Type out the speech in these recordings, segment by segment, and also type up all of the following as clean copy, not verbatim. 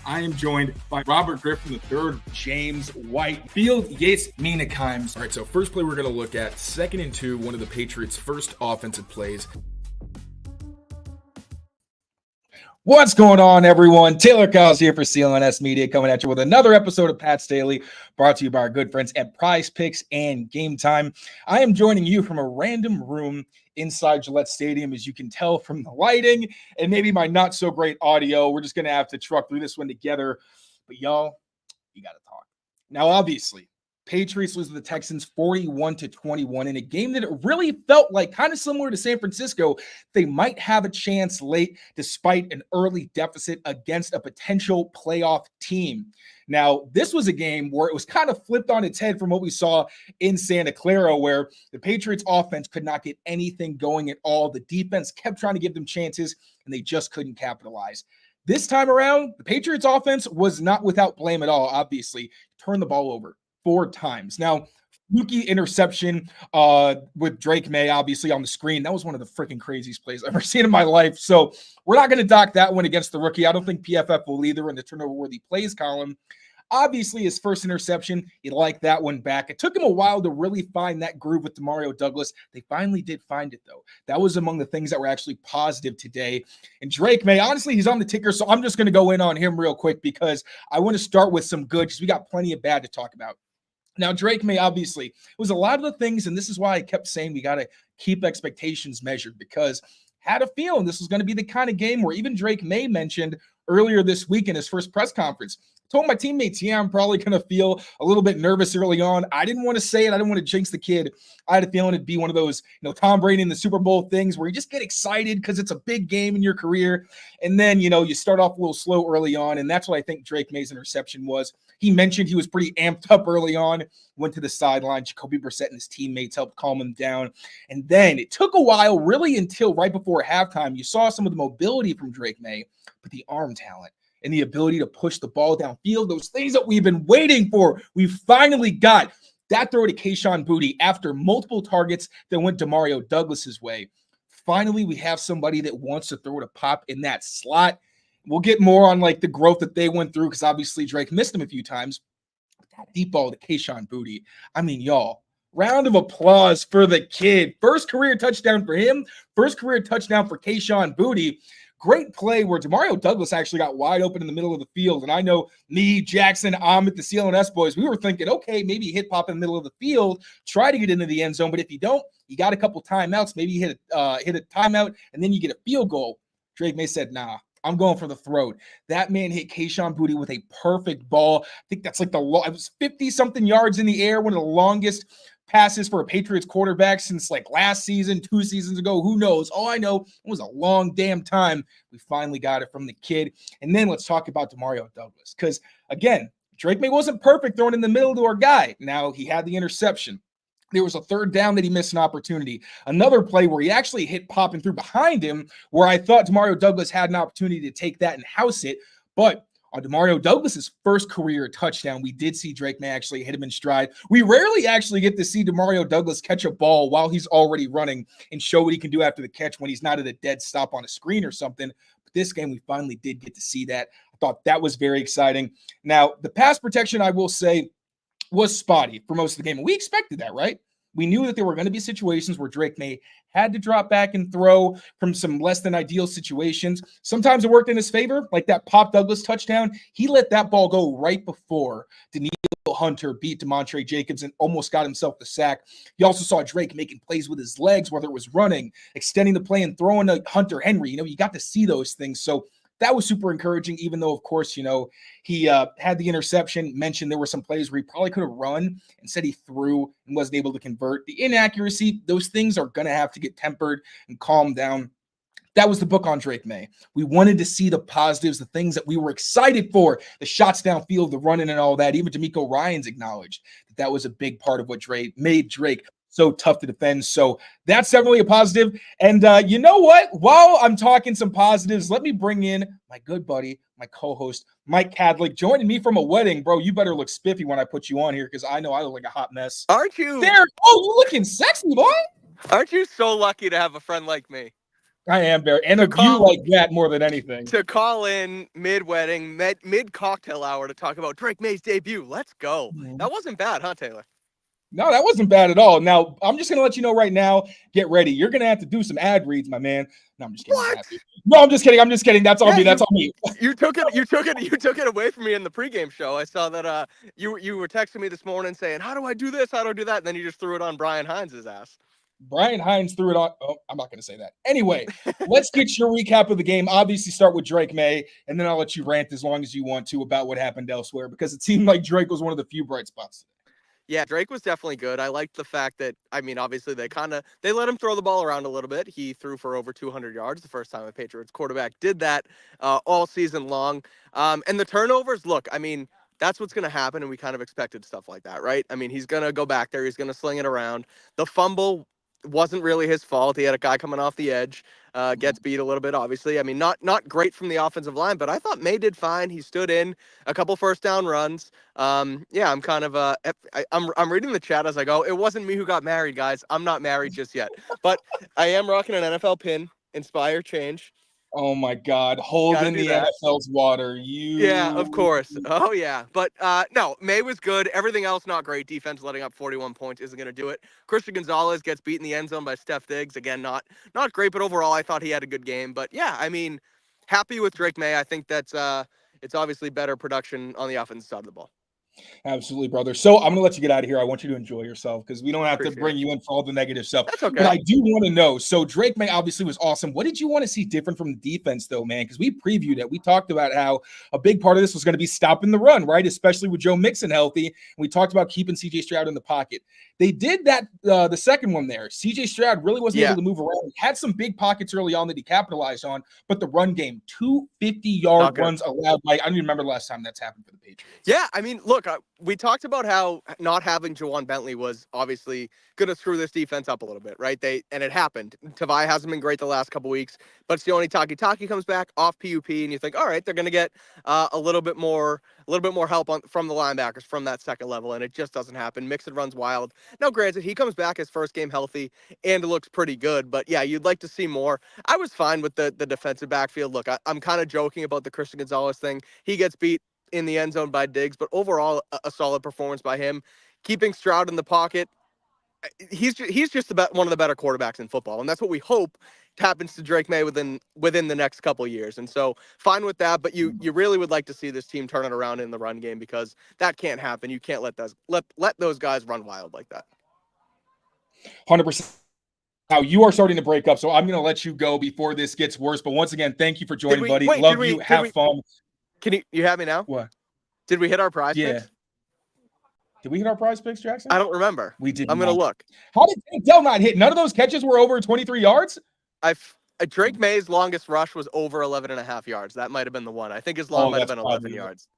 I am joined by Robert Griffin III, James White, Field Yates Meanakeims. All right, so first play we're going to look at, 2nd and 2, one of the Patriots' first offensive plays. What's going on, everyone? Tayler Kyles here for CLNS Media, coming at you with another episode of Pat's Daily, brought to you by our good friends at Prize Picks and Game Time. I am joining you from a random room inside Gillette Stadium, as you can tell from the lighting and maybe my not so great audio. We're just going to have to truck through this one together. But y'all, you got to talk. Now, obviously, Patriots lose to the Texans 41-21 in a game that it really felt like, kind of similar to San Francisco, they might have a chance late despite an early deficit against a potential playoff team. Now, this was a game where it was kind of flipped on its head from what we saw in Santa Clara, where the Patriots offense could not get anything going at all. The defense kept trying to give them chances, and they just couldn't capitalize. This time around, the Patriots offense was not without blame at all, obviously. Turned the ball over 4 times. Now, fluky interception with Drake Maye, obviously, on the screen. That was one of the freaking craziest plays I've ever seen in my life. So we're not going to dock that one against the rookie. I don't think PFF will either in the turnover-worthy plays column. Obviously, his first interception, you like that one back. It took him a while to really find that groove with Demario Douglas. They finally did find it, though. That was among the things that were actually positive today. And Drake Maye, honestly, he's on the ticker, so I'm just going to go in on him real quick because I want to start with some good because we got plenty of bad to talk about. Now, Drake Maye, obviously, it was a lot of the things, and this is why I kept saying we got to keep expectations measured, because had a feeling this was going to be the kind of game where even Drake Maye mentioned earlier this week in his first press conference. Told my teammates, yeah, I'm probably going to feel a little bit nervous early on. I didn't want to say it. I didn't want to jinx the kid. I had a feeling it'd be one of those, Tom Brady in the Super Bowl things where you just get excited because it's a big game in your career. And then, you start off a little slow early on. And that's what I think Drake Maye's interception was. He mentioned he was pretty amped up early on, went to the sideline. Jacoby Brissett and his teammates helped calm him down. And then it took a while, really until right before halftime, you saw some of the mobility from Drake Maye, but the arm talent and the ability to push the ball downfield, those things that we've been waiting for, we finally got. That throw to Kayshon Boutte after multiple targets that went Demario Douglas's way. Finally, we have somebody that wants to throw it a pop in that slot. We'll get more on the growth that they went through because obviously Drake missed him a few times. But that deep ball to Kayshon Boutte, I mean, y'all, round of applause for the kid. First career touchdown for him. First career touchdown for Kayshon Boutte. Great play where Demario Douglas actually got wide open in the middle of the field. And I know me, Jackson, Ahmed, the CLNS boys, we were thinking, okay, maybe hit pop in the middle of the field, try to get into the end zone. But if you don't, you got a couple timeouts. Maybe you hit a timeout, and then you get a field goal. Drake Maye said, nah, I'm going for the throat. That man hit Kayshon Boutte with a perfect ball. I think that's it was 50-something yards in the air, one of the longest passes for a Patriots quarterback since last season, 2 seasons ago. Who knows? All I know, it was a long damn time. We finally got it from the kid. And then let's talk about Demario Douglas. Because, again, Drake Maye wasn't perfect throwing in the middle to our guy. Now, he had the interception. There was a 3rd down that he missed an opportunity. Another play where he actually hit pop and threw behind him, where I thought Demario Douglas had an opportunity to take that and house it. But on Demario Douglas's first career touchdown, we did see Drake Maye actually hit him in stride. We rarely actually get to see Demario Douglas catch a ball while he's already running and show what he can do after the catch when he's not at a dead stop on a screen or something. But this game, we finally did get to see that. I thought that was very exciting. Now, the pass protection, I will say, was spotty for most of the game. And we expected that, right? We knew that there were going to be situations where Drake Maye had to drop back and throw from some less than ideal situations. Sometimes it worked in his favor, like that Pop Douglas touchdown. He let that ball go right before Daniil Hunter beat DeMontre Jacobs and almost got himself the sack. You also saw Drake making plays with his legs, whether it was running, extending the play, and throwing to Hunter Henry. You got to see those things. So that was super encouraging, even though, of course, he had the interception, mentioned there were some plays where he probably could have run. Instead, he threw and wasn't able to convert. The inaccuracy, those things are going to have to get tempered and calmed down. That was the book on Drake Maye. We wanted to see the positives, the things that we were excited for, the shots downfield, the running and all that. Even D'Amico Ryans acknowledged that was a big part of what made Drake so tough to defend. So that's definitely a positive. And you know what? While I'm talking some positives, let me bring in my good buddy, my co-host, Mike Kadlick, joining me from a wedding. Bro, you better look spiffy when I put you on here because I know I look like a hot mess. Aren't you? There. Oh, you looking sexy, boy. Aren't you so lucky to have a friend like me? I am very, and you like that more than anything. To call in mid-wedding, mid-cocktail hour to talk about Drake Maye's debut. Let's go. That wasn't bad, huh, Taylor? No, that wasn't bad at all. Now, I'm just going to let you know right now, get ready. You're going to have to do some ad reads, my man. No, I'm just kidding. What? No, I'm just kidding. I'm just kidding. That's all me. That's all me. You took it away from me in the pregame show. I saw that you were texting me this morning saying, "How do I do this? How do I do that?" And then you just threw it on Brian Hines' ass. Brian Hines threw it on. Oh, I'm not going to say that. Anyway, let's get your recap of the game. Obviously, start with Drake Maye, and then I'll let you rant as long as you want to about what happened elsewhere, because it seemed like Drake was one of the few bright spots. Yeah, Drake was definitely good. I liked the fact that, I mean, obviously they let him throw the ball around a little bit. He threw for over 200 yards the first time a Patriots quarterback did that all season long. And the turnovers, look, I mean, that's what's going to happen, and we kind of expected stuff like that, right? I mean, he's going to go back there. He's going to sling it around. The fumble wasn't really his fault. He had a guy coming off the edge, gets beat a little bit, obviously. I mean, not great from the offensive line, but I thought Maye did fine. He stood in a couple first down runs. Yeah, I'm kind of I'm reading the chat as I go. It wasn't me who got married, guys. I'm not married just yet, but I am rocking an NFL pin. Inspire change. Oh my God, holding the NFL's water. Yeah, of course. Oh yeah. But no, Maye was good. Everything else not great. Defense letting up 41 points isn't going to do it. Christian Gonzalez gets beat in the end zone by Steph Diggs. Again, not great, but overall I thought he had a good game. But yeah, I mean, happy with Drake Maye. I think that's it's obviously better production on the offensive side of the ball. Absolutely, brother. So I'm going to let you get out of here. I want you to enjoy yourself because we don't have to bring you in for all the negative stuff. That's okay. But I do want to know. So Drake Maye obviously was awesome. What did you want to see different from the defense, though, man? Because we previewed it. We talked about how a big part of this was going to be stopping the run, right? Especially with Joe Mixon healthy. And we talked about keeping C.J. Stroud in the pocket. They did that the second one there. C.J. Stroud really wasn't able to move around. He had some big pockets early on that he capitalized on, but the run game, 250-yard runs allowed by, I don't even remember the last time that's happened for the Patriots. Yeah, I mean, look, we talked about how not having Juwan Bentley was obviously going to screw this defense up a little bit, right? And it happened. Tavai hasn't been great the last couple weeks, but Sione Takitaki comes back off PUP, and you think, all right, they're going to get a little bit more help from the linebackers from that second level, and it just doesn't happen. Mixon runs wild. Now, granted, he comes back his first game healthy and looks pretty good, but yeah, you'd like to see more. I was fine with the defensive backfield. Look, I'm kind of joking about the Christian Gonzalez thing. He gets beat in the end zone by Diggs, but overall a solid performance by him. Keeping Stroud in the pocket, he's just about one of the better quarterbacks in football, and that's what we hope happens to Drake Maye within the next couple of years. And so fine with that, but you really would like to see this team turn it around in the run game, because that can't happen. You can't let those guys run wild like that. 100%. Now you are starting to break up, so I'm going to let you go before this gets worse. But once again, thank you for joining, buddy. Love you. Have fun. Can you have me now? What? Did we hit our prize picks? Did we hit our prize picks, Jackson? I don't remember. We did. I'm going to look. How did Dell not hit? None of those catches were over 23 yards? Drake Maye's longest rush was over 11.5 yards. That might have been the one. I think his long might have been 11 yards.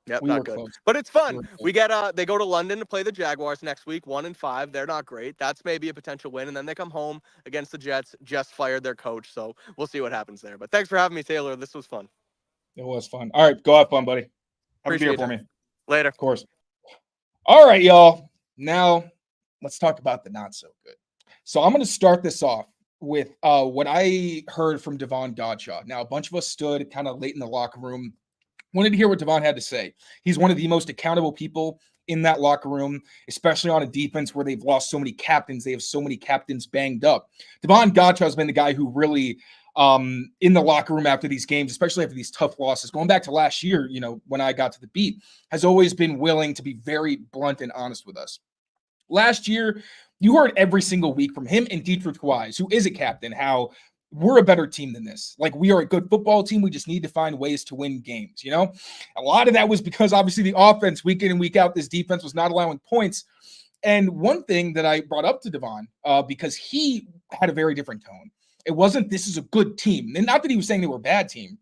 Yep, not good. Close. But it's fun. We get they go to London to play the Jaguars next week, 1-5. They're not great. That's maybe a potential win. And then they come home against the Jets, just fired their coach. So we'll see what happens there. But thanks for having me, Taylor. This was fun. It was fun. All right, go have fun, buddy. Have a beer for me. Later. Of course. All right, y'all. Now let's talk about the not so good. So I'm going to start this off with what I heard from Devon Godshaw. Now, a bunch of us stood kind of late in the locker room, wanted to hear what Devon had to say. He's one of the most accountable people in that locker room, especially on a defense where they've lost so many captains. They have so many captains banged up. Devon Godshaw has been the guy who really in the locker room after these games, especially after these tough losses, going back to last year, when I got to the beat, has always been willing to be very blunt and honest with us. Last year, you heard every single week from him and Dietrich Wise, who is a captain, how we're a better team than this. Like, we are a good football team. We just need to find ways to win games. A lot of that was because obviously the offense week in and week out, this defense was not allowing points. And one thing that I brought up to Devon, because he had a very different tone. It wasn't, this is a good team. And not that he was saying they were a bad team,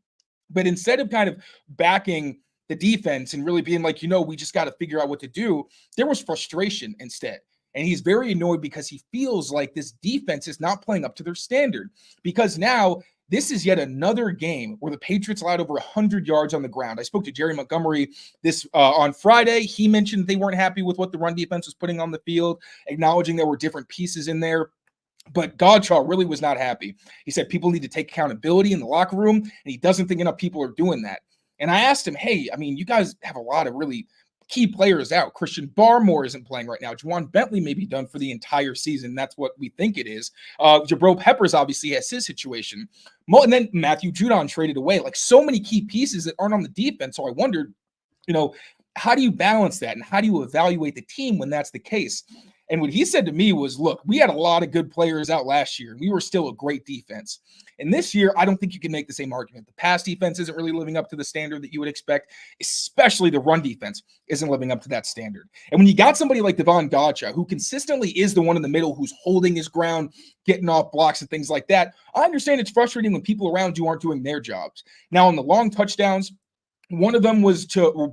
but instead of kind of backing the defense and really being like, we just got to figure out what to do, there was frustration instead. And he's very annoyed because he feels like this defense is not playing up to their standard. Because now this is yet another game where the Patriots allowed over 100 yards on the ground. I spoke to Jerry Montgomery this on Friday. He mentioned they weren't happy with what the run defense was putting on the field, acknowledging there were different pieces in there. But Godshaw really was not happy. He said people need to take accountability in the locker room, and he doesn't think enough people are doing that. And I asked him, hey, I mean, you guys have a lot of really key players out. Christian Barmore isn't playing right now. Juwan Bentley may be done for the entire season. That's what we think it is. Jabril Peppers obviously has his situation. And then Matthew Judon traded away. Like, so many key pieces that aren't on the defense. So I wondered, how do you balance that? And how do you evaluate the team when that's the case? And what he said to me was, look, we had a lot of good players out last year. We were still a great defense. And this year, I don't think you can make the same argument. The pass defense isn't really living up to the standard that you would expect, especially the run defense isn't living up to that standard. And when you got somebody like Devon Godshaw, who consistently is the one in the middle who's holding his ground, getting off blocks and things like that, I understand it's frustrating when people around you aren't doing their jobs. Now, on the long touchdowns, one of them was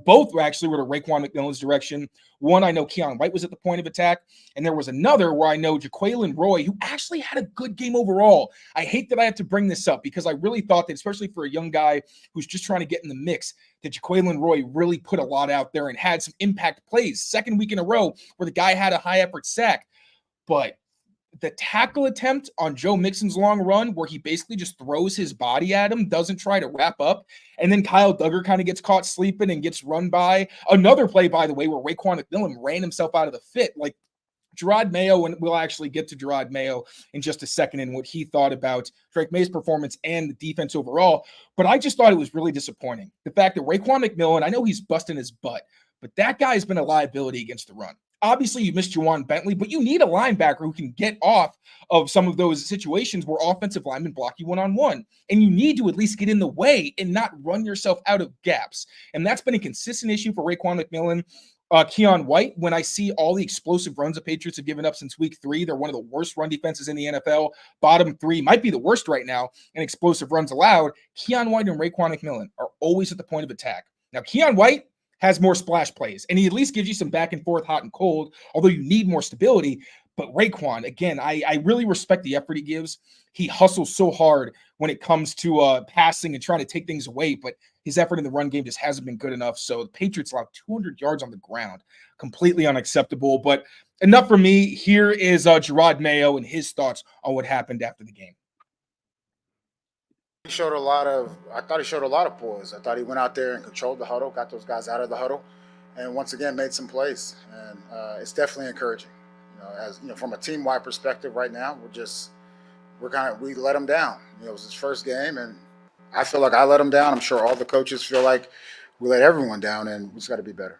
both actually were to Raekwon McMillan's direction. One, I know Keion White was at the point of attack. And there was another where I know Jaquelin Roy, who actually had a good game overall. I hate that I have to bring this up because I really thought that, especially for a young guy who's just trying to get in the mix, that Jaquelin Roy really put a lot out there and had some impact plays. Second week in a row where the guy had a high effort sack. But the tackle attempt on Joe Mixon's long run, where he basically just throws his body at him, doesn't try to wrap up, and then Kyle Duggar kind of gets caught sleeping and gets run by. Another play, by the way, where Raekwon McMillan ran himself out of the fit. Like, Gerard Mayo, and we'll actually get to Gerard Mayo in just a second and what he thought about Drake Maye's performance and the defense overall. But I just thought it was really disappointing. The fact that Raekwon McMillan, I know he's busting his butt, but that guy has been a liability against the run. Obviously, you missed Juwan Bentley, but you need a linebacker who can get off of some of those situations where offensive linemen block you one-on-one. And you need to at least get in the way and not run yourself out of gaps. And that's been a consistent issue for Raekwon McMillan. Keion White, when I see all the explosive runs the Patriots have given up since week 3, they're one of the worst run defenses in the NFL. Bottom 3 might be the worst right now in explosive runs allowed. Keion White and Raekwon McMillan are always at the point of attack. Now, Keion White has more splash plays, and he at least gives you some back and forth, hot and cold, although you need more stability. But Raekwon, again, I really respect the effort he gives. He hustles so hard when it comes to passing and trying to take things away, but his effort in the run game just hasn't been good enough. So the Patriots allowed 200 yards on the ground. Completely unacceptable. But enough for me. Here is Gerard Mayo and his thoughts on what happened after the game. I thought he showed a lot of poise. I thought he went out there and controlled the huddle, got those guys out of the huddle, and once again made some plays. And it's definitely encouraging. From a team-wide perspective right now, we let him down. It was his first game, and I feel like I let him down. I'm sure all the coaches feel like we let everyone down, and we just got to be better.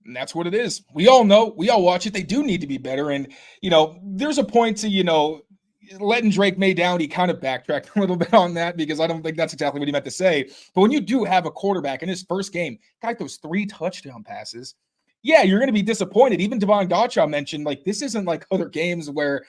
And that's what it is. We all know, we all watch it. They do need to be better. And, there's a point to, letting Drake Maye down. He kind of backtracked a little bit on that because I don't think that's exactly what he meant to say. But when you do have a quarterback in his first game, got those 3 touchdown passes, yeah, you're going to be disappointed. Even Devon Godshaw mentioned, this isn't like other games where,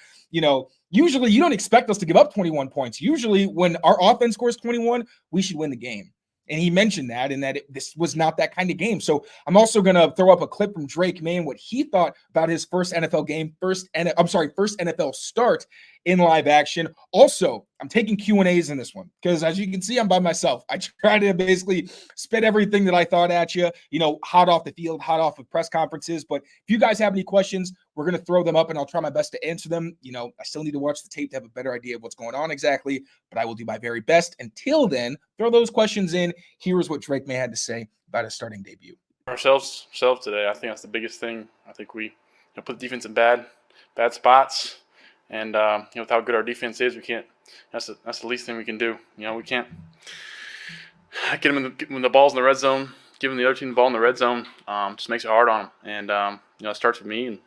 usually you don't expect us to give up 21 points. Usually when our offense scores 21, we should win the game. And he mentioned that, and that this was not that kind of game. So I'm also going to throw up a clip from Drake Maye and what he thought about his first NFL game, first NFL start in live action. Also, I'm taking Q&As in this one because, as you can see, I'm by myself. I try to basically spit everything that I thought at you, hot off the field, hot off of press conferences. But if you guys have any questions, we're going to throw them up and I'll try my best to answer them. I still need to watch the tape to have a better idea of what's going on exactly, but I will do my very best. Until then, throw those questions in. Here's what Drake Maye had to say about his starting debut. Ourselves today, I think that's the biggest thing. I think we put the defense in bad spots. And with how good our defense is, we can't. That's the least thing we can do. We can't get them when the ball's in the red zone. Giving the other team the ball in the red zone just makes it hard on them. And it starts with me. And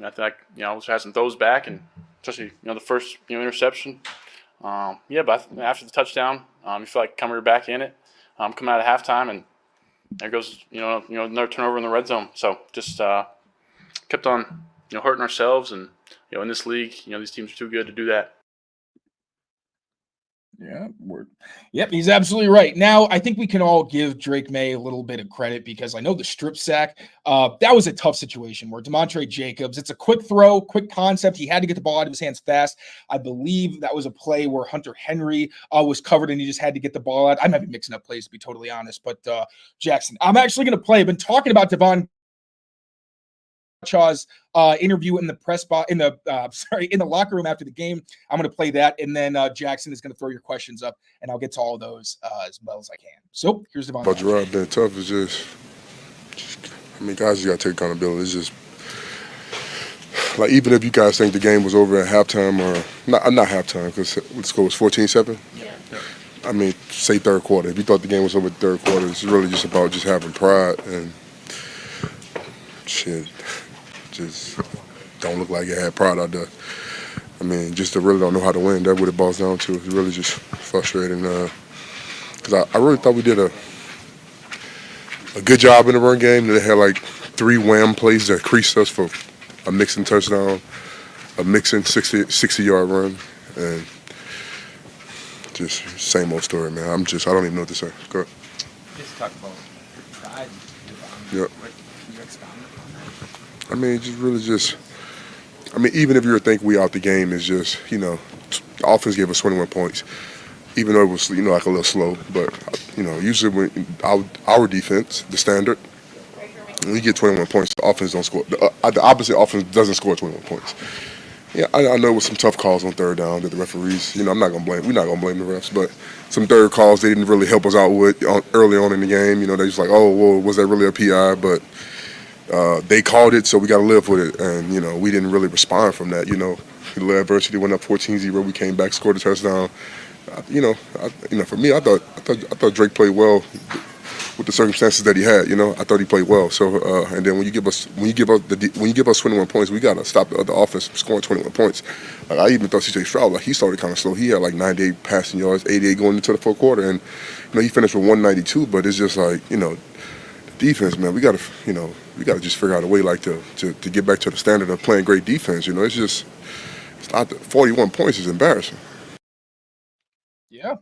I think we'll have some throws back, and especially the first interception. But after the touchdown, you feel like coming back in it, coming out of halftime, and there goes another turnover in the red zone. So just kept on hurting ourselves and. In this league, these teams are too good to do that. Yep, he's absolutely right. Now, I think we can all give Drake Maye a little bit of credit because I know the strip sack, that was a tough situation where DeMontre Jacobs, it's a quick throw, quick concept. He had to get the ball out of his hands fast. I believe that was a play where Hunter Henry was covered and he just had to get the ball out. I might be mixing up plays, to be totally honest, but Jackson, I'm actually going to play. I've been talking about Devon Gotcha's interview in the press box in the locker room after the game. I'm going to play that, and then Jackson is going to throw your questions up, and I'll get to all of those as well as I can. So here's Devon. About Gerard being tough is just guys, you got to take accountability. It's just like, even if you guys think the game was over at halftime, or not halftime, because the score was 14-7. Yeah. Say third quarter. If you thought the game was over at third quarter, it's really just about just having pride and shit. Just don't look like you had pride out there. Just to really don't know how to win. That's what it boils down to. It's really just frustrating. Because I really thought we did a good job in the run game. They had like 3 wham plays that creased us for a Mixon touchdown, a Mixon 60-yard run, and just same old story, man. I don't even know what to say. Go ahead. Just talk about pride. Yep. Can you expound on that? Even if you think we out the game, it's just, the offense gave us 21 points, even though it was, like a little slow. But, usually when our defense, the standard, when you get 21 points, the offense don't score. The opposite offense doesn't score 21 points. Yeah, I know it was some tough calls on third down that the referees, we're not going to blame the refs, but some third calls they didn't really help us out with early on in the game. They just like, oh, well, was that really a PI? But they called it, so we got to live with it. And, we didn't really respond from that. The adversity went up 14-0. We came back, scored a touchdown. For me, I thought Drake played well with the circumstances that he had. I thought he played well. So, and then when you give us 21 points, we got to stop the other offense from scoring 21 points. Like, I even thought C.J. Stroud, he started kind of slow. He had like 98 passing yards, 88 going into the fourth quarter, and he finished with 192. But it's just like, the defense, man. We got to just figure out a way to get back to the standard of playing great defense. It's not 41 points is embarrassing. Yeah.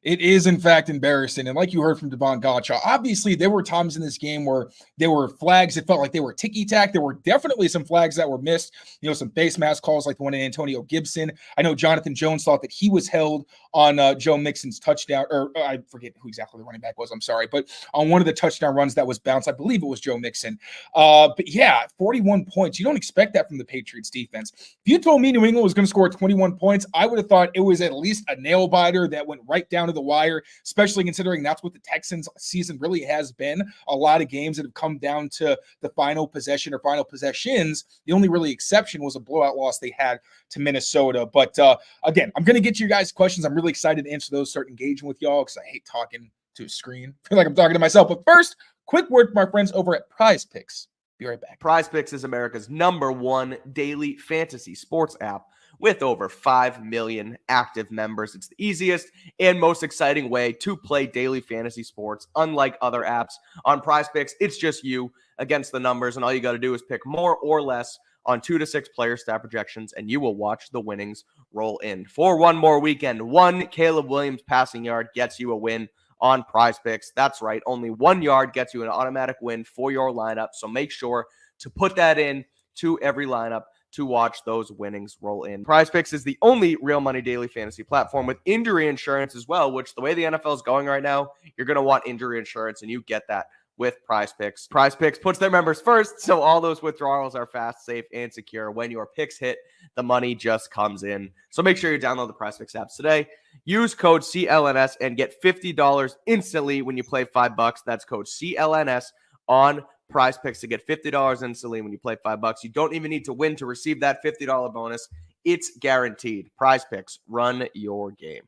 It is, in fact, embarrassing. And like you heard from Devon Gotcha, obviously there were times in this game where there were flags. It felt like they were ticky-tack. There were definitely some flags that were missed, some face mask calls like the one in Antonio Gibson. I know Jonathan Jones thought that he was held on Joe Mixon's touchdown, or I forget who exactly the running back was, I'm sorry, but on one of the touchdown runs that was bounced, I believe it was Joe Mixon. But yeah, 41 points. You don't expect that from the Patriots defense. If you told me New England was going to score 21 points, I would have thought it was at least a nail-biter that went right down to the wire, especially considering that's what the Texans season really has been. A lot of games that have come down to the final possession or final possessions. The only really exception was a blowout loss they had to Minnesota. But again, I'm going to get to your guys' questions. I'm really excited to answer those, start engaging with y'all, because I hate talking to a screen. I feel like I'm talking to myself. But first, quick word from our friends over at Prize Picks. Be right back. Prize Picks is America's #1 daily fantasy sports app with over 5 million active members. It's the easiest and most exciting way to play daily fantasy sports. Unlike other apps on Prize Picks, it's just you against the numbers, and all you got to do is pick more or less on 2 to 6 player stat projections, and you will watch the winnings roll in. For one more weekend, 1 Caleb Williams passing yard gets you a win on Prize Picks. That's right, only 1 yard gets you an automatic win for your lineup, so make sure to put that in to every lineup to watch those winnings roll in. Prize Picks is the only real money daily fantasy platform with injury insurance as well, which the way the NFL is going right now, you're going to want injury insurance, and you get that with Prize Picks. Prize Picks puts their members first, so all those withdrawals are fast, safe, and secure. When your picks hit, the money just comes in. So make sure you download the Prize Picks apps today. Use code CLNS and get $50 instantly when you play $5. That's code CLNS on Prize Picks to get $50 instantly when you play $5. You don't even need to win to receive that $50 bonus. It's guaranteed. Prize Picks, run your game.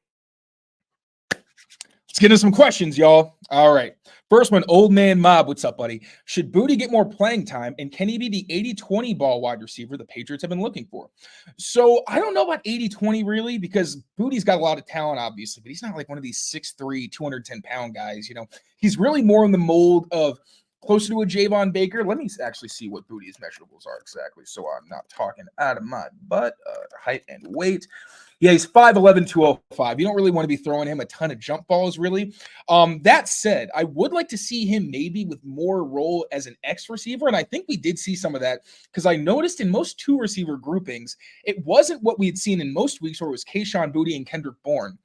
Let's get into some questions, y'all. All right. First one, Old Man Mob. What's up, buddy? Should Boutte get more playing time, and can he be the 80-20 ball wide receiver the Patriots have been looking for? So I don't know about 80-20 really, because Boutte's got a lot of talent, obviously, but he's not like one of these 6'3", 210-pound guys. He's really more in the mold of closer to a Javon Baker. Let me actually see what Boutte's measurables are exactly, so I'm not talking out of my butt. Height and weight. Yeah, he's 5'11", 205. You don't really want to be throwing him a ton of jump balls, really. That said, I would like to see him maybe with more role as an X receiver, and I think we did see some of that, because I noticed in most 2 receiver groupings, it wasn't what we had seen in most weeks where it was Kayshon Boutte and Kendrick Bourne.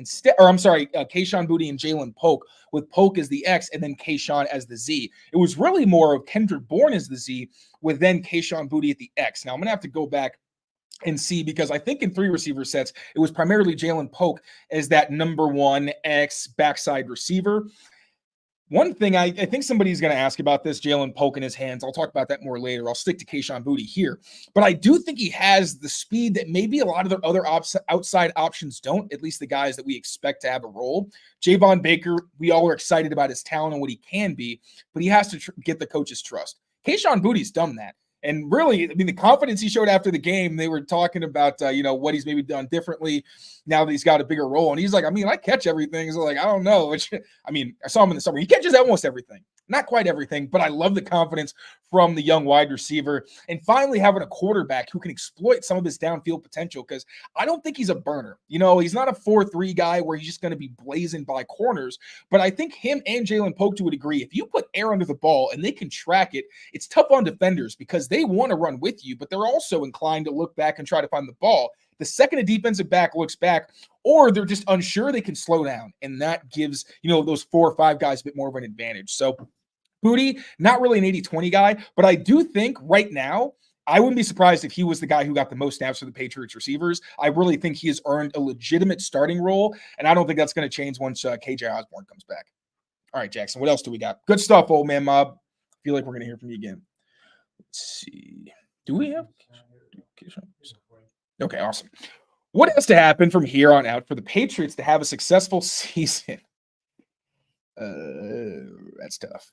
Kayshon Boutte and Jalen Polk, with Polk as the X and then Kayshon as the Z. It was really more of Kendrick Bourne as the Z with then Kayshon Boutte at the X. Now I'm going to have to go back and see, because I think in 3 receiver sets, it was primarily Jalen Polk as that number 1 X backside receiver. One thing I think somebody's going to ask about this, Jalen Polk in his hands. I'll talk about that more later. I'll stick to Kayshon Boutte here. But I do think he has the speed that maybe a lot of the other outside options don't, at least the guys that we expect to have a role. Javon Baker, we all are excited about his talent and what he can be, but he has to get the coach's trust. Kayshon Boutte's done that. And really, I mean, the confidence he showed after the game, they were talking about, what he's maybe done differently now that he's got a bigger role. And he's like, I catch everything. So, I don't know. Which, I saw him in the summer. He catches almost everything. Not quite everything, but I love the confidence from the young wide receiver. And finally, having a quarterback who can exploit some of his downfield potential, because I don't think he's a burner. He's not a 4-3 guy where he's just going to be blazing by corners. But I think him and Jalen Polk to a degree, if you put air under the ball and they can track it, it's tough on defenders because they want to run with you, but they're also inclined to look back and try to find the ball. The second a defensive back looks back, or they're just unsure, they can slow down. And that gives, those 4 or 5 guys a bit more of an advantage. So Boutte, not really an 80-20 guy, but I do think right now, I wouldn't be surprised if he was the guy who got the most snaps for the Patriots receivers. I really think he has earned a legitimate starting role, and I don't think that's going to change once KJ Osborne comes back. All right, Jackson, what else do we got? Good stuff, old man mob. I feel like we're going to hear from you again. Let's see. Do we have? Okay, awesome. What has to happen from here on out for the Patriots to have a successful season? That's tough.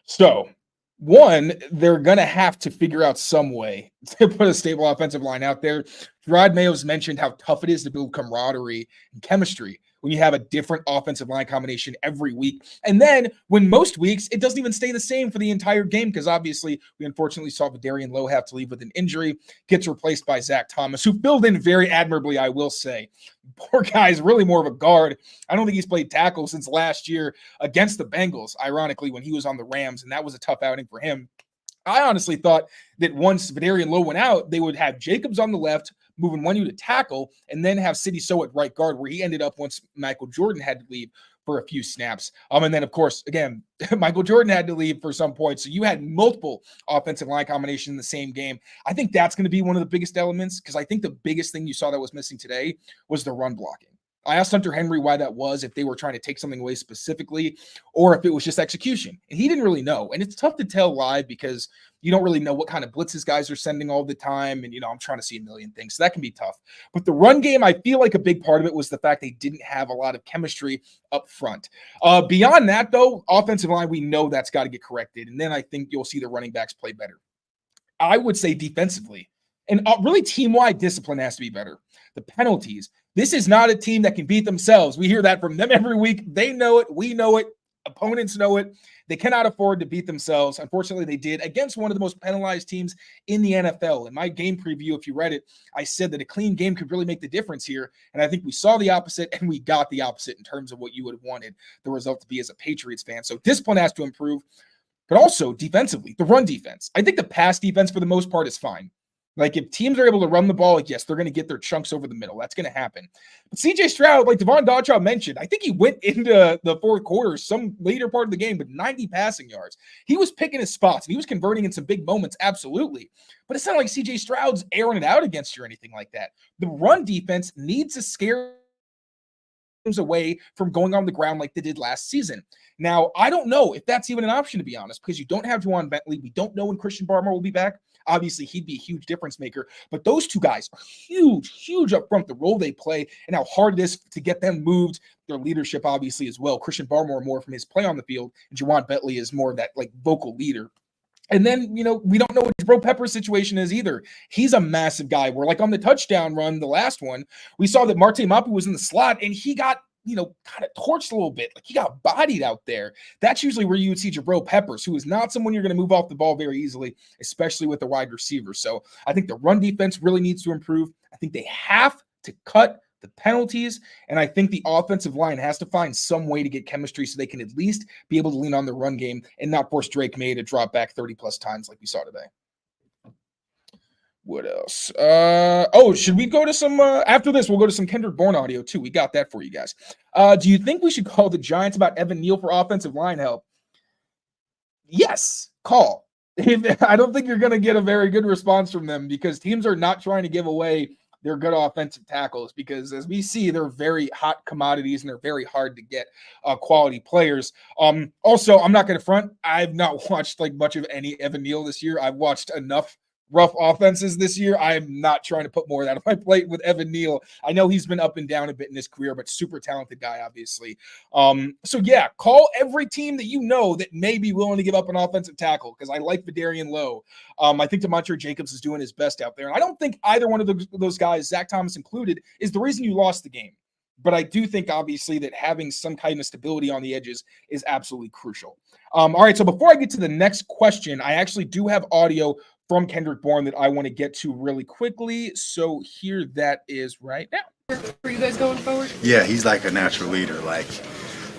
So, one, they're going to have to figure out some way to put a stable offensive line out there. Drake Maye's mentioned how tough it is to build camaraderie and chemistry when you have a different offensive line combination every week. And then when most weeks, it doesn't even stay the same for the entire game, because obviously we unfortunately saw Vidarian Lowe have to leave with an injury, gets replaced by Zach Thomas, who filled in very admirably, I will say. Poor guy is really more of a guard. I don't think he's played tackle since last year against the Bengals, ironically, when he was on the Rams, and that was a tough outing for him. I honestly thought that once Vidarian Lowe went out, they would have Jacobs on the left, moving one to tackle, and then have Sidy Sow at right guard, where he ended up once Michael Jordan had to leave for a few snaps. And then, of course, again, Michael Jordan had to leave for some point. So you had multiple offensive line combinations in the same game. I think that's going to be one of the biggest elements, because I think the biggest thing you saw that was missing today was the run blocking. I asked Hunter Henry why that was, if they were trying to take something away specifically, or if it was just execution. And he didn't really know. And it's tough to tell live because you don't really know what kind of blitzes guys are sending all the time. And, I'm trying to see a million things. So that can be tough. But the run game, I feel like a big part of it was the fact they didn't have a lot of chemistry up front. Beyond that, though, offensive line, we know that's got to get corrected. And then I think you'll see the running backs play better. I would say defensively, and really team-wide discipline has to be better. The penalties. This is not a team that can beat themselves. We hear that from them every week. They know it. We know it. Opponents know it. They cannot afford to beat themselves. Unfortunately, they did against one of the most penalized teams in the NFL. In my game preview, if you read it, I said that a clean game could really make the difference here. And I think we saw the opposite, and we got the opposite in terms of what you would have wanted the result to be as a Patriots fan. So discipline has to improve, but also defensively, the run defense. I think the pass defense for the most part is fine. Like, if teams are able to run the ball, yes, they're going to get their chunks over the middle. That's going to happen. But CJ Stroud, like Devon Dodchow mentioned, I think he went into the fourth quarter, some later part of the game, with 90 passing yards. He was picking his spots, and he was converting in some big moments, absolutely. But it's not like CJ Stroud's airing it out against you or anything like that. The run defense needs to scare teams away from going on the ground like they did last season. Now, I don't know if that's even an option, to be honest, because you don't have Juwan Bentley. We don't know when Christian Barmore will be back. Obviously, he'd be a huge difference maker, but those two guys are huge up front, the role they play and how hard it is to get them moved, their leadership, obviously, as well. Christian Barmore more from his play on the field, and Juwan Bentley is more of that, like, vocal leader. And then, we don't know what Jabril Peppers' situation is either. He's a massive guy. We're like on the touchdown run, the last one, we saw that Marte Mapu was in the slot, and he got kind of torched a little bit. Like, he got bodied out there. That's usually where you would see Jabril Peppers, who is not someone you're going to move off the ball very easily, especially with the wide receiver. So I think the run defense really needs to improve. I think they have to cut the penalties, and I think the offensive line has to find some way to get chemistry so they can at least be able to lean on the run game and not force Drake Maye to drop back 30-plus times like we saw today. What else? Should we go to some after this? We'll go to some Kendrick Bourne audio too. We got that for you guys. Do you think we should call the Giants about Evan Neal for offensive line help? Yes, call. I don't think you're going to get a very good response from them because teams are not trying to give away their good offensive tackles because, as we see, they're very hot commodities and they're very hard to get quality players. Also, I'm not going to front. I've not watched like much of any Evan Neal this year. I've watched enough rough offenses this year. I'm not trying to put more of that on my plate with Evan Neal. I know he's been up and down a bit in his career, but super talented guy, obviously. So yeah, call every team that you know that may be willing to give up an offensive tackle because I like Vidarian Lowe. I think Demontre Jacobs is doing his best out there. And I don't think either one of those guys, Zach Thomas included, is the reason you lost the game. But I do think, obviously, that having some kind of stability on the edges is absolutely crucial. All right, so before I get to the next question, I actually do have audio from Kendrick Bourne that I want to get to really quickly. So here that is right now. For you guys going forward? Yeah, he's like a natural leader. Like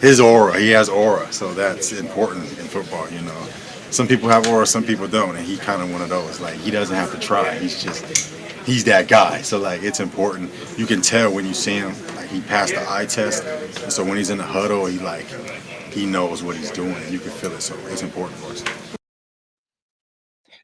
his aura, he has aura. So that's important in football, you know. Some people have aura, some people don't. And he kind of one of those. Like he doesn't have to try. He's that guy. So like it's important. You can tell when you see him, like he passed the eye test. And so when he's in the huddle, he knows what he's doing. And you can feel it. So it's important for us.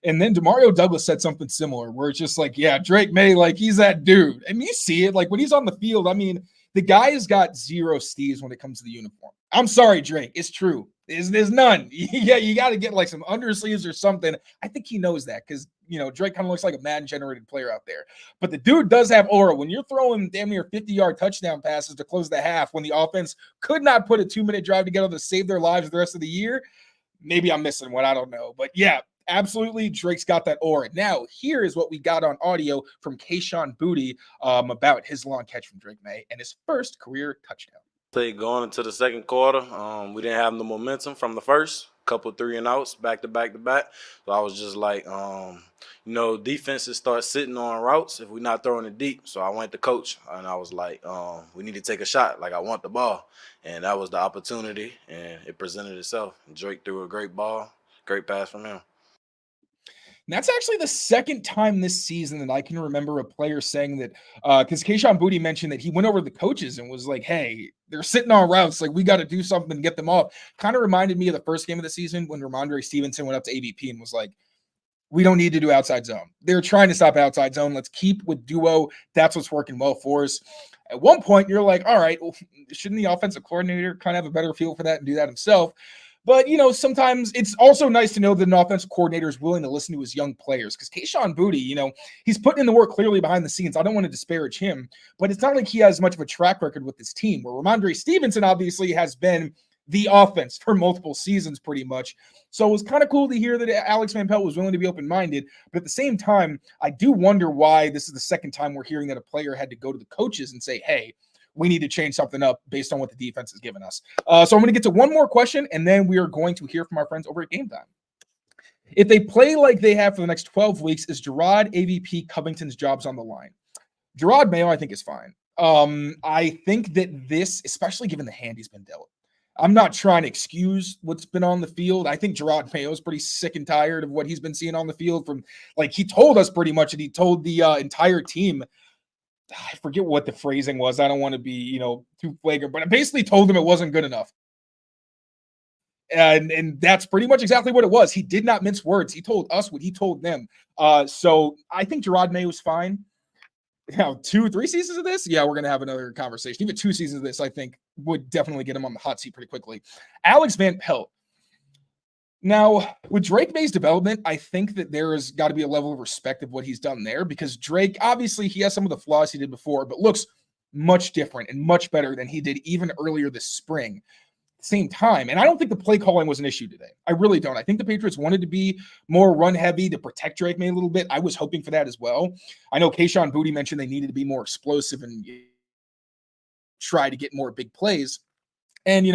And then Demario Douglas said something similar where it's just like, yeah, Drake Maye, like he's that dude. And you see it like when he's on the field. I mean, the guy has got zero steves when it comes to the uniform. I'm sorry, Drake. It's true. There's none. Yeah, you got to get like some undersleeves or something. I think he knows that because, you know, Drake kind of looks like a Madden-generated player out there. But the dude does have aura. When you're throwing damn near 50-yard touchdown passes to close the half when the offense could not put a 2-minute drive together to save their lives the rest of the year, maybe I'm missing one. I don't know. But yeah, absolutely, Drake's got that aura. Now, here is what we got on audio from Kayshon Boutte about his long catch from Drake Maye and his first career touchdown. Going into the second quarter, we didn't have the momentum from the first couple 3-and-outs back to back to back. So I was just like, defenses start sitting on routes if we're not throwing it deep. So I went to coach and I was like, we need to take a shot. Like I want the ball, and that was the opportunity, and it presented itself. Drake threw a great ball, great pass from him. And that's actually the second time this season that I can remember a player saying that, because Kayshon Boutte mentioned that he went over to the coaches and was like, hey, they're sitting on routes. Like, we got to do something and get them off. Kind of reminded me of the first game of the season when Ramondre Stevenson went up to AVP and was like, we don't need to do outside zone. They're trying to stop outside zone. Let's keep with duo. That's what's working well for us. At one point, you're like, all right, well, shouldn't the offensive coordinator kind of have a better feel for that and do that himself? But, sometimes it's also nice to know that an offensive coordinator is willing to listen to his young players because Kayshon Boutte, he's putting in the work clearly behind the scenes. I don't want to disparage him, but it's not like he has much of a track record with this team where Ramondre Stevenson obviously has been the offense for multiple seasons pretty much. So it was kind of cool to hear that Alex Van Pelt was willing to be open-minded. But at the same time, I do wonder why this is the second time we're hearing that a player had to go to the coaches and say, hey, we need to change something up based on what the defense has given us. So I'm going to get to one more question, and then we are going to hear from our friends over at Game Time. If they play like they have for the next 12 weeks, is Gerard AVP Covington's jobs on the line? Gerard Mayo, I think, is fine. I think that this, especially given the hand he's been dealt, I'm not trying to excuse what's been on the field. I think Gerard Mayo is pretty sick and tired of what he's been seeing on the field from, like, he told us pretty much, and he told the entire team, I forget what the phrasing was. I don't want to be, too flagrant, but I basically told him it wasn't good enough. And that's pretty much exactly what it was. He did not mince words. He told us what he told them. So I think Gerard Mayo was fine. Now, 2-3 seasons of this, yeah, we're going to have another conversation. Even 2 seasons of this, I think, would definitely get him on the hot seat pretty quickly. Alex Van Pelt. Now, with Drake Maye's development, I think that there has got to be a level of respect of what he's done there because Drake, obviously, he has some of the flaws he did before, but looks much different and much better than he did even earlier this spring. At the same time, and I don't think the play calling was an issue today. I really don't. I think the Patriots wanted to be more run heavy to protect Drake Maye a little bit. I was hoping for that as well. I know Kayshon Boutte mentioned they needed to be more explosive and try to get more big plays. And,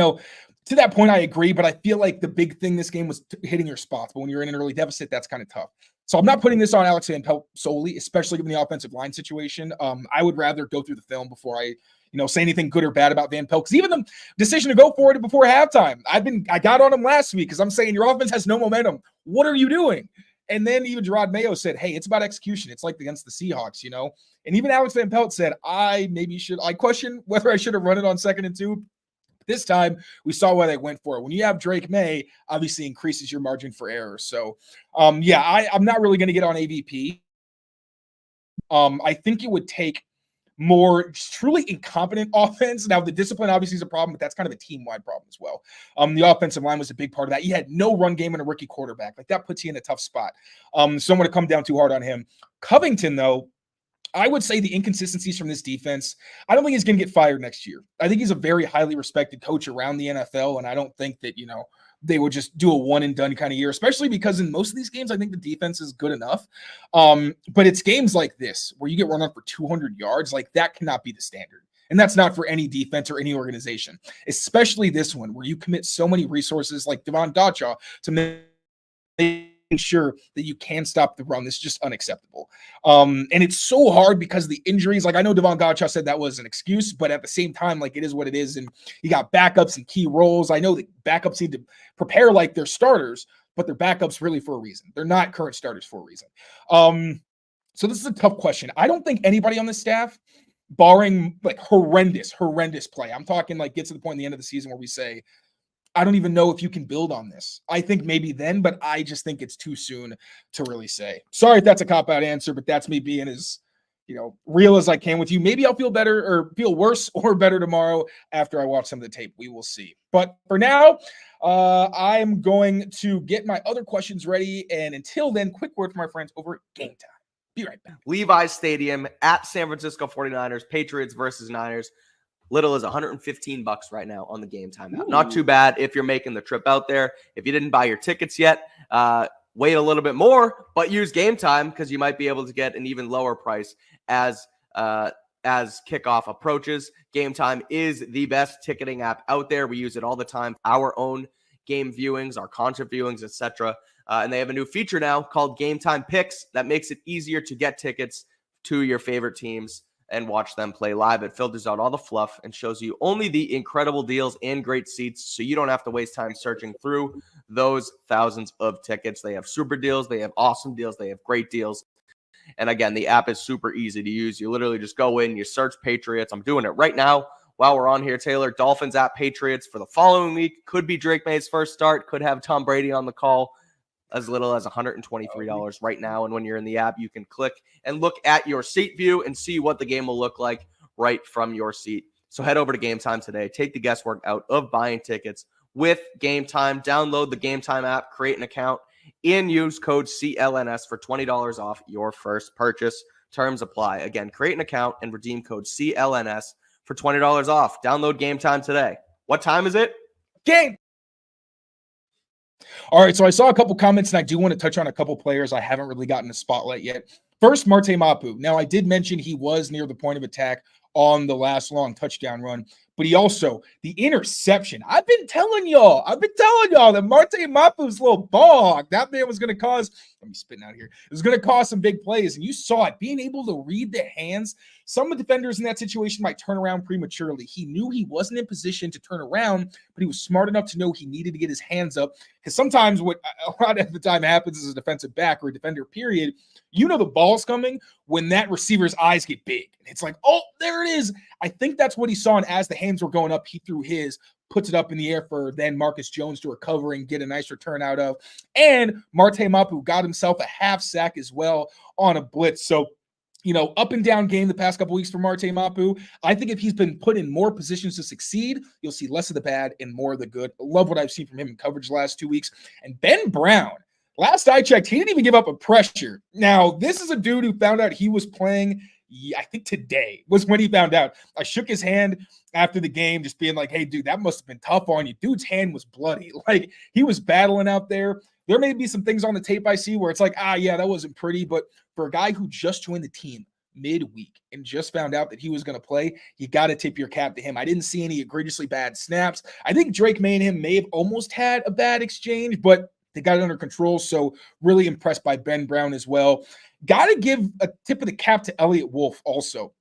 to that point, I agree, but I feel like the big thing this game was hitting your spots. But when you're in an early deficit, that's kind of tough. So I'm not putting this on Alex Van Pelt solely, especially given the offensive line situation. I would rather go through the film before I, say anything good or bad about Van Pelt. Because even the decision to go for it before halftime, I got on him last week because I'm saying your offense has no momentum. What are you doing? And then even Gerard Mayo said, hey, it's about execution. It's like against the Seahawks, And even Alex Van Pelt said, I question whether I should have run it on 2nd and 2. This time, we saw why they went for it. When you have Drake Maye, obviously increases your margin for error. So, I'm not really going to get on AVP. I think it would take more truly incompetent offense. Now, the discipline obviously is a problem, but that's kind of a team-wide problem as well. The offensive line was a big part of that. You had no run game and a rookie quarterback. Like, that puts you in a tough spot. So I'm going to come down too hard on him. Covington, though, I would say the inconsistencies from this defense, I don't think he's going to get fired next year. I think he's a very highly respected coach around the NFL, and I don't think that, they would just do a one-and-done kind of year, especially because in most of these games, I think the defense is good enough. But it's games like this where you get run on for 200 yards. Like, that cannot be the standard. And that's not for any defense or any organization, especially this one where you commit so many resources like Devon Gotcha to make sure that you can stop the run. This is just unacceptable. And it's so hard because of the injuries. Like, I know Devon Gotcha said that was an excuse, but at the same time, like, it is what it is. And you got backups and key roles. I know that backups need to prepare like they're starters, but they're backups really for a reason. They're not current starters for a reason. So this is a tough question. I don't think anybody on the staff, barring like horrendous play, I'm talking like get to the point in the end of the season where we say, I don't even know if you can build on this. I think maybe then, but I just think it's too soon to really say. Sorry if that's a cop-out answer, but that's me being as, real as I can with you. Maybe I'll feel better or feel worse or better tomorrow after I watch some of the tape. We will see. But for now, I'm going to get my other questions ready. And until then, quick word from my friends over at Game Time. Be right back. Levi's Stadium at San Francisco 49ers, Patriots versus Niners. Little as $115 right now on the Game Time app. Not too bad if you're making the trip out there. If you didn't buy your tickets yet, wait a little bit more, but use Game Time because you might be able to get an even lower price as kickoff approaches. Game Time is the best ticketing app out there. We use it all the time. Our own game viewings, our concert viewings, etc. And they have a new feature now called Game Time Picks that makes it easier to get tickets to your favorite teams and watch them play live. It filters out all the fluff and shows you only the incredible deals and great seats, so you don't have to waste time searching through those thousands of tickets. They have super deals, they have awesome deals, they have great deals. And again, the app is super easy to use. You literally just go in, you search Patriots. I'm doing it right now while we're on here, Taylor. Dolphins at Patriots for the following week. Could be Drake Maye's first start, could have Tom Brady on the call. As little as $123 right now. And when you're in the app, you can click and look at your seat view and see what the game will look like right from your seat. So head over to Game Time today. Take the guesswork out of buying tickets with Game Time. Download the Game Time app, create an account, and use code CLNS for $20 off your first purchase. Terms apply. Again, create an account and redeem code CLNS for $20 off. Download Game Time today. What time is it? Game. All right, so I saw a couple comments, and I do want to touch on a couple players I haven't really gotten a spotlight yet. First, Marte Mapu. Now, I did mention he was near the point of attack on the last long touchdown run, but he also, the interception. I've been telling y'all that Marte Mapu's little ball, that man was going to cause, let me spit out here, it was going to cause some big plays, and you saw it, being able to read the hands. Some of the defenders in that situation might turn around prematurely. He knew he wasn't in position to turn around, but he was smart enough to know he needed to get his hands up, because sometimes what a lot of the time happens as a defensive back or a defender, period, the ball's coming when that receiver's eyes get big. And it's like, oh, there it is. I think that's what he saw, and as the hands were going up, he threw his, puts it up in the air for then Marcus Jones to recover and get a nice return out of. And Marte Mapu got himself a half sack as well on a blitz. So, up and down game the past couple weeks for Marte Mapu. I think if he's been put in more positions to succeed, you'll see less of the bad and more of the good. I love what I've seen from him in coverage the last 2 weeks. And Ben Brown, last I checked, he didn't even give up a pressure. Now, this is a dude who found out he was playing, I think today was when he found out. I shook his hand after the game, just being like, hey, dude, that must have been tough on you. Dude's hand was bloody. Like, he was battling out there. There may be some things on the tape I see where it's like, yeah, that wasn't pretty. But for a guy who just joined the team midweek and just found out that he was going to play, you got to tip your cap to him. I didn't see any egregiously bad snaps. I think Drake Maye and him may have almost had a bad exchange, but they got it under control. So really impressed by Ben Brown as well. Got to give a tip of the cap to Elliott Wolf also.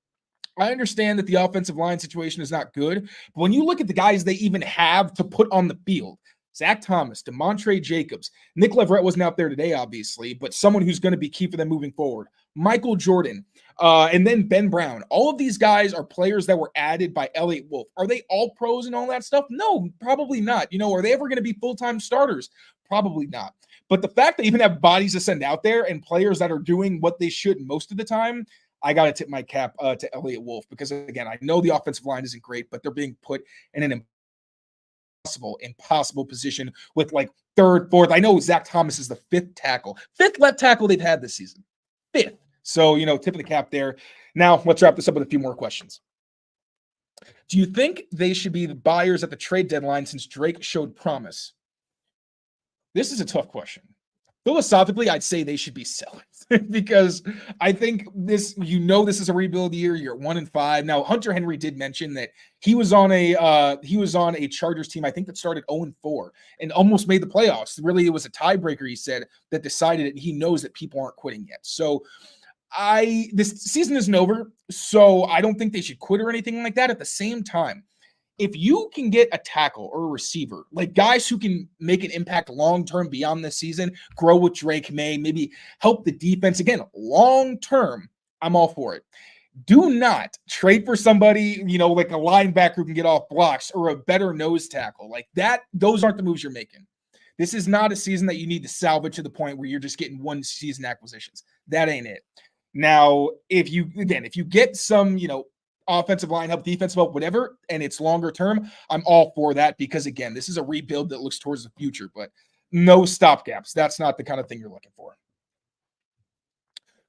I understand that the offensive line situation is not good, but when you look at the guys they even have to put on the field, Zach Thomas, DeMontre Jacobs, Nick Leverett wasn't out there today, obviously, but someone who's going to be key for them moving forward. Michael Jordan, and then Ben Brown. All of these guys are players that were added by Elliott Wolf. Are they all pros and all that stuff? No, probably not. Are they ever going to be full-time starters? Probably not. But the fact that even have bodies to send out there and players that are doing what they should most of the time, I got to tip my cap to Elliott Wolf because, again, I know the offensive line isn't great, but they're being put in an impossible position with like third, fourth. I know Zach Thomas is the fifth left tackle they've had this season. Fifth. So, tip of the cap there. Now, let's wrap this up with a few more questions. Do you think they should be the buyers at the trade deadline since Drake showed promise? This is a tough question. Philosophically, I'd say they should be sellers because I think this is a rebuild year. You're 1-5. Now, Hunter Henry did mention that he was on a Chargers team, I think, that started 0-4 and almost made the playoffs. Really, it was a tiebreaker, he said, that decided it. He knows that people aren't quitting yet. So this season isn't over, so I don't think they should quit or anything like that. At the same time, if you can get a tackle or a receiver, like guys who can make an impact long-term beyond this season, grow with Drake Maye, maybe help the defense, again, long-term, I'm all for it. Do not trade for somebody, like a linebacker who can get off blocks or a better nose tackle. Like that, those aren't the moves you're making. This is not a season that you need to salvage to the point where you're just getting one season acquisitions. That ain't it. Now, if you get some, offensive line help, defensive help, whatever, and it's longer term, I'm all for that because, again, this is a rebuild that looks towards the future, but no stopgaps. That's not the kind of thing you're looking for.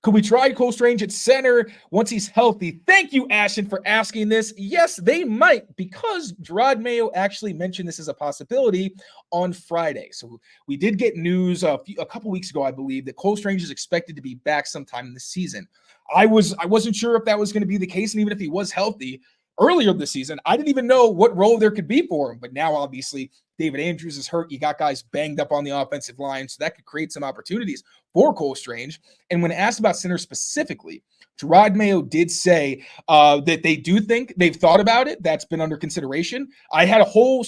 Could we try Cole Strange at center once he's healthy? Thank you, Ashton, for asking this. Yes, they might, because Gerard Mayo actually mentioned this as a possibility on Friday. So we did get news a couple weeks ago, I believe, that Cole Strange is expected to be back sometime this season. I wasn't sure if that was going to be the case, and even if he was healthy earlier this season, I didn't even know what role there could be for him. But now, obviously, David Andrews is hurt. You got guys banged up on the offensive line, so that could create some opportunities for Cole Strange. And when asked about center specifically, Gerard Mayo did say that they do think they've thought about it. That's been under consideration. I had a whole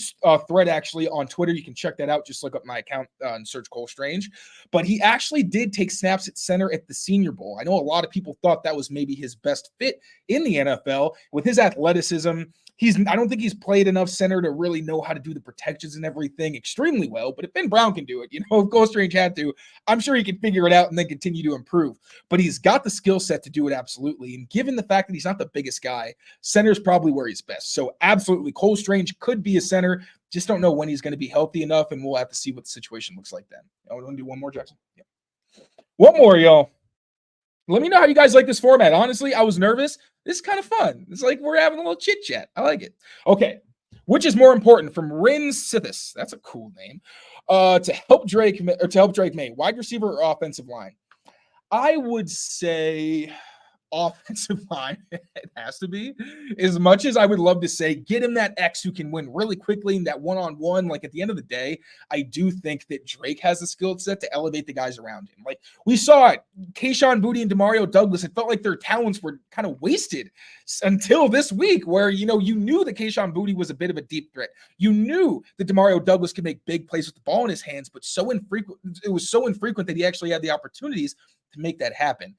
thread actually on Twitter. You can check that out. Just look up my account and search Cole Strange. But he actually did take snaps at center at the Senior Bowl. I know a lot of people thought that was maybe his best fit in the NFL. With his athleticism, I don't think he's played enough center to really know how to do the protections and everything extremely well. But if Ben Brown can do it, if Cole Strange had to, I'm sure he can figure it out and then continue to improve. But he's got the skill set to do it absolutely. And given the fact that he's not the biggest guy, center is probably where he's best. So absolutely, Cole Strange could be a center. Just don't know when he's going to be healthy enough, and we'll have to see what the situation looks like then. I want to do one more, Jackson. Yeah. One more, y'all. Let me know how you guys like this format. Honestly, I was nervous. This is kind of fun. It's like we're having a little chit chat. I like it. Okay. Which is more important, from Rin Sithis? That's a cool name. To help Drake Maye, wide receiver or offensive line? I would say offensive line. It has to be. As much as I would love to say get him that X who can win really quickly in that one-on-one, like at the end of the day, I do think that Drake has the skill set to elevate the guys around him. Like we saw it, Kayshon Boutte and Demario Douglas, it felt like their talents were kind of wasted until this week where, you knew that Kayshon Boutte was a bit of a deep threat. You knew that Demario Douglas could make big plays with the ball in his hands, but it was so infrequent that he actually had the opportunities to make that happen.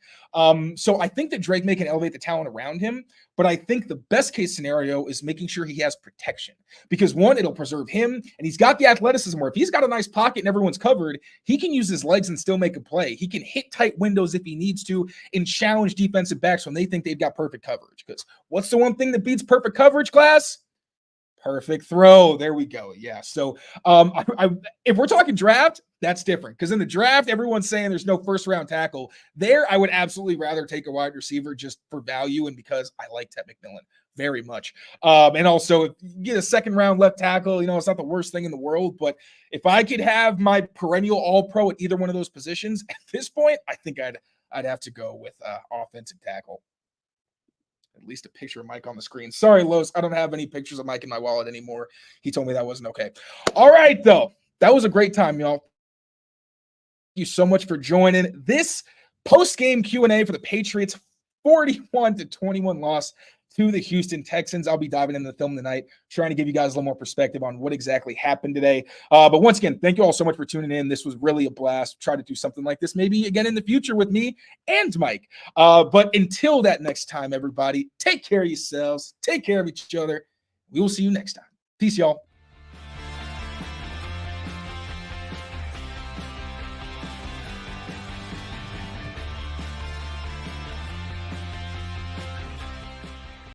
So I think that Drake Maye can elevate the talent around him, but I think the best case scenario is making sure he has protection because one, it'll preserve him and he's got the athleticism where if he's got a nice pocket and everyone's covered, he can use his legs and still make a play. He can hit tight windows if he needs to and challenge defensive backs when they think they've got perfect coverage. Because what's the one thing that beats perfect coverage, class? Perfect throw. There we go. Yeah. So if we're talking draft, that's different because in the draft, everyone's saying there's no first round tackle. There, I would absolutely rather take a wide receiver just for value and because I like Ted McMillan very much. And also, if you get a second round left tackle, it's not the worst thing in the world. But if I could have my perennial all pro at either one of those positions at this point, I think I'd have to go with offensive tackle. At least a picture of Mike on the screen. Sorry, Los, I don't have any pictures of Mike in my wallet anymore. He told me that wasn't okay. All right, though. That was a great time, y'all. Thank you so much for joining this post-game Q&A for the Patriots 41-21 loss to the Houston Texans. I'll be diving into the film tonight, trying to give you guys a little more perspective on what exactly happened today. But once again, thank you all so much for tuning in. This was really a blast. Try to do something like this maybe again in the future with me and Mike. But until that next time, everybody, take care of yourselves. Take care of each other. We will see you next time. Peace, y'all.